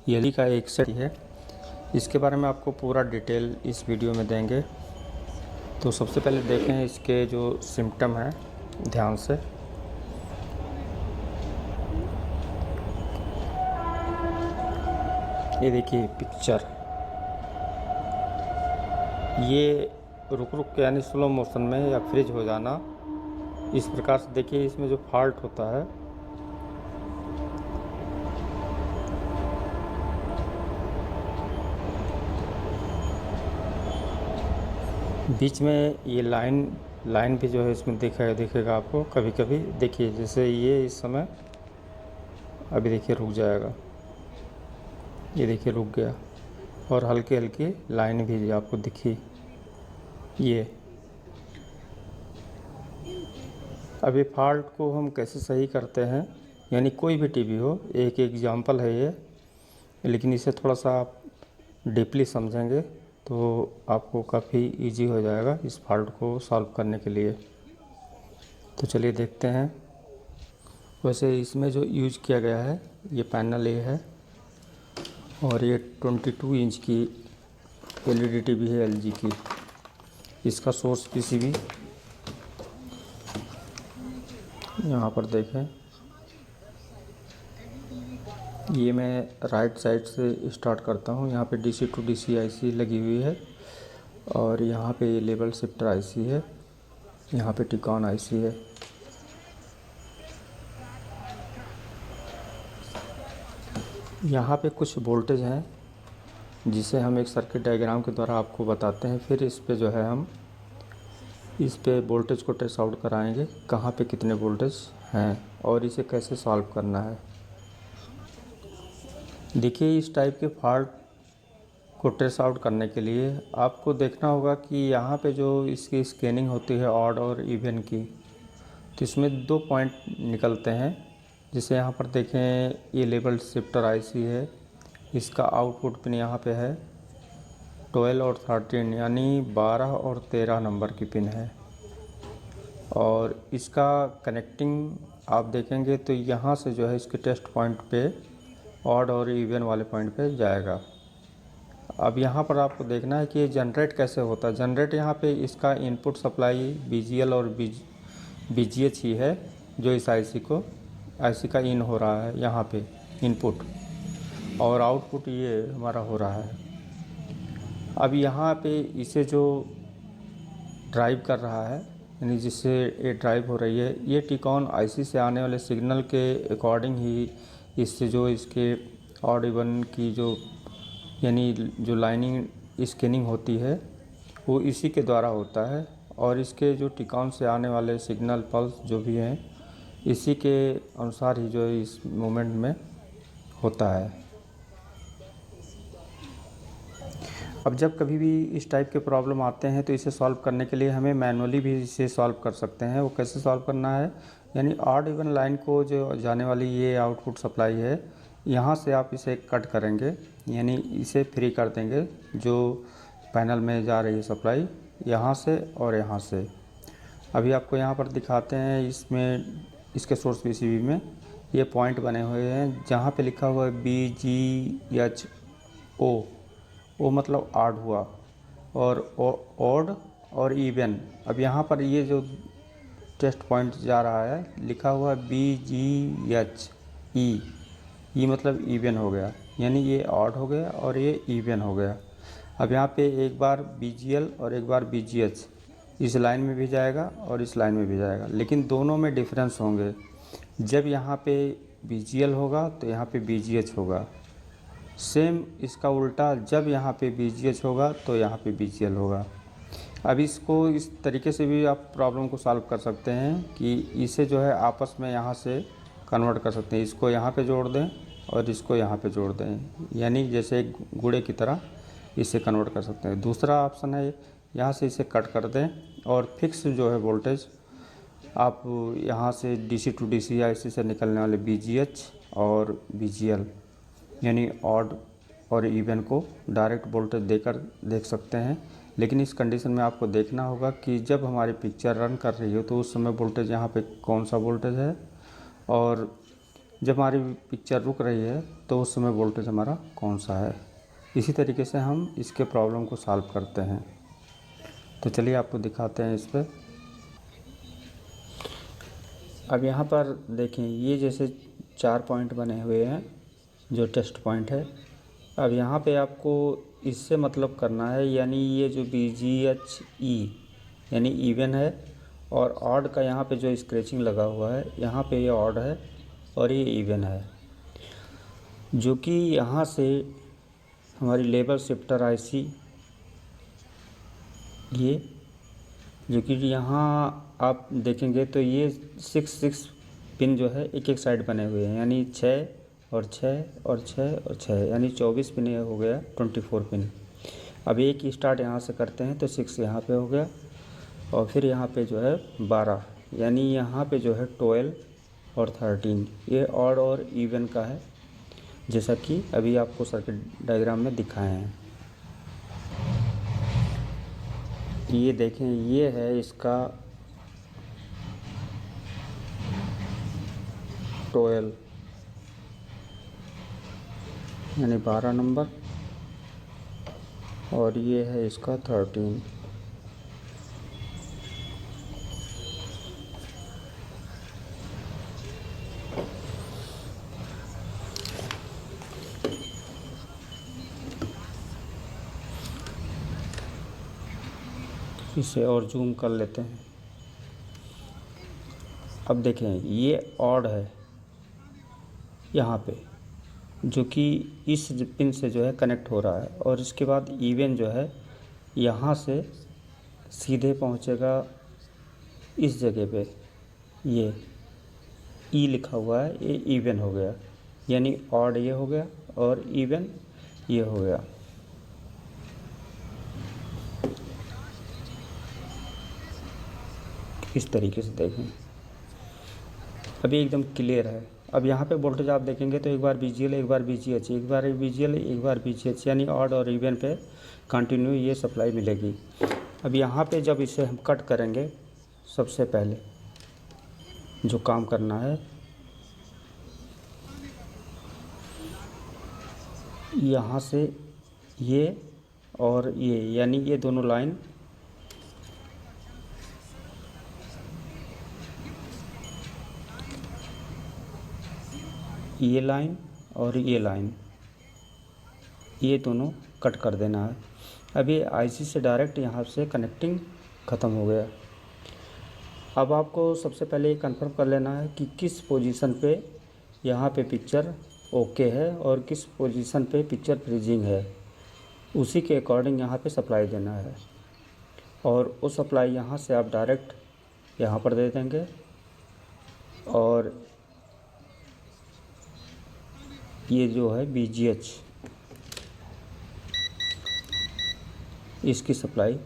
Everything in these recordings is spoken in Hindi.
एलजी का एक सेट है। इसके बारे में आपको पूरा डिटेल इस वीडियो में देंगे। तो सबसे पहले देखें इसके जो सिम्टम हैं ध्यान से। ये देखिए पिक्चर, ये रुक रुक के यानी स्लो मोशन में या फ्रीज हो जाना, इस प्रकार से देखिए इसमें जो फॉल्ट होता है बीच में ये लाइन भी जो है इसमें दिखेगा आपको कभी कभी। देखिए जैसे ये इस समय अभी देखिए रुक जाएगा, ये देखिए रुक गया, और हल्की हल्की लाइन भी आपको दिखी। ये अभी फॉल्ट को हम कैसे सही करते हैं, यानी कोई भी टीवी हो, एक एग्जांपल है ये, लेकिन इसे थोड़ा सा आप डीपली समझेंगे तो आपको काफ़ी इजी हो जाएगा इस फॉल्ट को सॉल्व करने के लिए। तो चलिए देखते हैं। वैसे इसमें जो यूज किया गया है ये पैनल ए है, और ये 22 इंच की एलईडी टीवी है एलजी की। इसका सोर्स पीसीबी यहाँ पर देखें। ये मैं राइट साइड से स्टार्ट करता हूँ। यहाँ पे डीसी टू डीसी आईसी लगी हुई है, और यहाँ पे ये लेवल शिफ्टर आईसी है, यहाँ पे टिकॉन आईसी है। यहाँ पे कुछ वोल्टेज हैं जिसे हम एक सर्किट डायग्राम के द्वारा आपको बताते हैं। फिर इस पे जो है हम इस पे वोल्टेज को ट्रेस आउट कराएंगे, कहाँ पे कितने वोल्टेज हैं और इसे कैसे सॉल्व करना है। देखिए इस टाइप के फॉल्ट को ट्रेस आउट करने के लिए आपको देखना होगा कि यहाँ पे जो इसकी स्कैनिंग होती है ऑड और इवन की, तो इसमें 2 पॉइंट निकलते हैं। जिसे यहाँ पर देखें ये लेवल शिफ्टर आईसी है, इसका आउटपुट पिन यहाँ पे है 12 और 13, यानी 12 और 13 नंबर की पिन है। और इसका कनेक्टिंग आप देखेंगे तो यहाँ से जो है इसके टेस्ट पॉइंट पे ऑड और इवन वाले पॉइंट पे जाएगा। अब यहाँ पर आपको देखना है कि ये जनरेट कैसे होता है। जनरेट यहाँ पे इसका इनपुट सप्लाई बीजीएल और बीजीएच ही है, जो इस आईसी का इन हो रहा है यहाँ पे इनपुट, और आउटपुट ये हमारा हो रहा है। अब यहाँ पे इसे जो ड्राइव कर रहा है, यानी जिससे ये ड्राइव हो रही है, ये टिकॉन आईसी से आने वाले सिग्नल के अकॉर्डिंग ही इससे जो इसके ऑड इवन की जो यानी जो लाइनिंग स्कैनिंग होती है वो इसी के द्वारा होता है, और इसके जो टिकॉन से आने वाले सिग्नल पल्स जो भी हैं इसी के अनुसार ही जो इस मोमेंट में होता है। अब जब कभी भी इस टाइप के प्रॉब्लम आते हैं तो इसे सॉल्व करने के लिए हमें मैनुअली भी इसे सॉल्व कर सकते हैं। वो कैसे सॉल्व करना है, यानी ऑड इवन लाइन को जो जाने वाली ये आउटपुट सप्लाई है, यहाँ से आप इसे कट करेंगे, यानी इसे फ्री कर देंगे जो पैनल में जा रही है सप्लाई, यहाँ से और यहाँ से। अभी आपको यहाँ पर दिखाते हैं, इसमें इसके सोर्स पीसीबी में ये पॉइंट बने हुए हैं जहाँ पे लिखा हुआ है BGHO। ओ मतलब ऑड हुआ, और ऑड और इवन। अब यहाँ पर ये जो टेस्ट पॉइंट जा रहा है लिखा हुआ है BGHE, ये मतलब इवन हो गया, यानी ये ऑड हो गया और ये इवन हो गया। अब यहाँ पे एक बार BGL और एक बार BGH इस लाइन में भी जाएगा और इस लाइन में भी जाएगा, लेकिन दोनों में डिफरेंस होंगे। जब यहाँ पे BGL होगा तो यहाँ पे BGH होगा। सेम इसका उल्टा, जब यहाँ पे BGH होगा तो यहाँ पे BGL होगा। अब इसको इस तरीके से भी आप प्रॉब्लम को सॉल्व कर सकते हैं कि इसे जो है आपस में यहाँ से कन्वर्ट कर सकते हैं। इसको यहाँ पे जोड़ दें और इसको यहाँ पे जोड़ दें, यानी जैसे एक गुणे की तरह इसे कन्वर्ट कर सकते हैं। दूसरा ऑप्शन है यहाँ से इसे कट कर दें और फिक्स जो है वोल्टेज आप यहाँ से डीसी टू डीसी आईसी से निकलने वाले BGH और BGL यानी ऑड और इवन को डायरेक्ट वोल्टेज देकर देख सकते हैं। लेकिन इस कंडीशन में आपको देखना होगा कि जब हमारी पिक्चर रन कर रही हो तो उस समय वोल्टेज यहाँ पे कौन सा वोल्टेज है, और जब हमारी पिक्चर रुक रही है तो उस समय वोल्टेज हमारा कौन सा है। इसी तरीके से हम इसके प्रॉब्लम को सॉल्व करते हैं। तो चलिए आपको दिखाते हैं इस पर। अब यहाँ पर देखें, ये जैसे 4 पॉइंट बने हुए हैं जो टेस्ट पॉइंट है। अब यहाँ पे आपको इससे मतलब करना है, यानी ये जो BGHE यानी इवन है, और ऑड का यहाँ पे जो स्क्रैचिंग लगा हुआ है, यहाँ पे ये ऑड है और ये इवन है, जो कि यहाँ से हमारी लेवल शिफ्टर IC, ये जो कि यहाँ आप देखेंगे तो ये 6 पिन जो है एक एक साइड बने हुए हैं, यानी 6 और 6 और 6 और 6, यानी 24 पिन ये हो गया, 24 पिन। अब एक स्टार्ट यहाँ से करते हैं तो 6 यहाँ पे हो गया, और फिर यहाँ पे जो है 12, यानी यहाँ पे जो है 12 और 13, ये ऑड और इवन का है, जैसा कि अभी आपको सर्किट डायग्राम में दिखाए हैं। ये देखें, ये है इसका 12 यानी 12 नंबर, और ये है इसका 13। इसे और जूम कर लेते हैं। अब देखें, ये ऑड है यहाँ पे, जो कि इस पिन से जो है कनेक्ट हो रहा है, और इसके बाद इवन जो है यहाँ से सीधे पहुँचेगा इस जगह पे, ये ई लिखा हुआ है, ये इवन हो गया, यानी ऑड ये हो गया और इवन ये हो गया। इस तरीके से देखें, अभी एकदम क्लियर है। अब यहाँ पे वोल्टेज आप देखेंगे तो एक बार BGL, एक बार BGH, एक बार BGL, एक बार BGH, यानी ऑड और इवन पे कंटिन्यू ये सप्लाई मिलेगी। अब यहाँ पे जब इसे हम कट करेंगे, सबसे पहले जो काम करना है, यहाँ से ये और ये, यानी ये दोनों लाइन ये लाइन और ये लाइन, ये दोनों कट कर देना है। अभी IC से डायरेक्ट यहाँ से कनेक्टिंग ख़त्म हो गया। अब आपको सबसे पहले ये कंफर्म कर लेना है कि किस पोजीशन पे यहाँ पे पिक्चर ओके है और किस पोजीशन पे पिक्चर फ्रीजिंग है। उसी के अकॉर्डिंग यहाँ पे सप्लाई देना है, और वो सप्लाई यहाँ से आप डायरेक्ट यहाँ पर दे देंगे, और ये जो है BGH, इसकी सप्लाई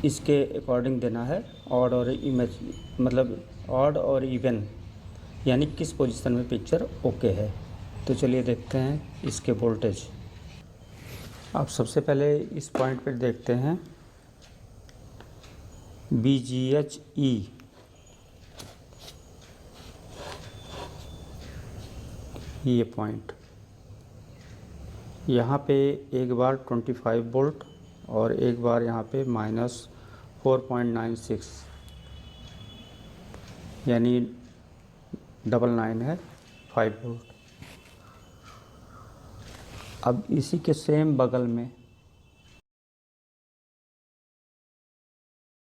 इसके अकॉर्डिंग देना है, ऑड और इमेज मतलब ऑड और इवन, यानी किस पोजीशन में पिक्चर ओके है। तो चलिए देखते हैं इसके वोल्टेज। आप सबसे पहले इस पॉइंट पर देखते हैं BGHE, ये पॉइंट, यहाँ पे एक बार 25 वोल्ट और एक बार यहाँ पे -4.96, यानी 99 है 5 वोल्ट। अब इसी के सेम बगल में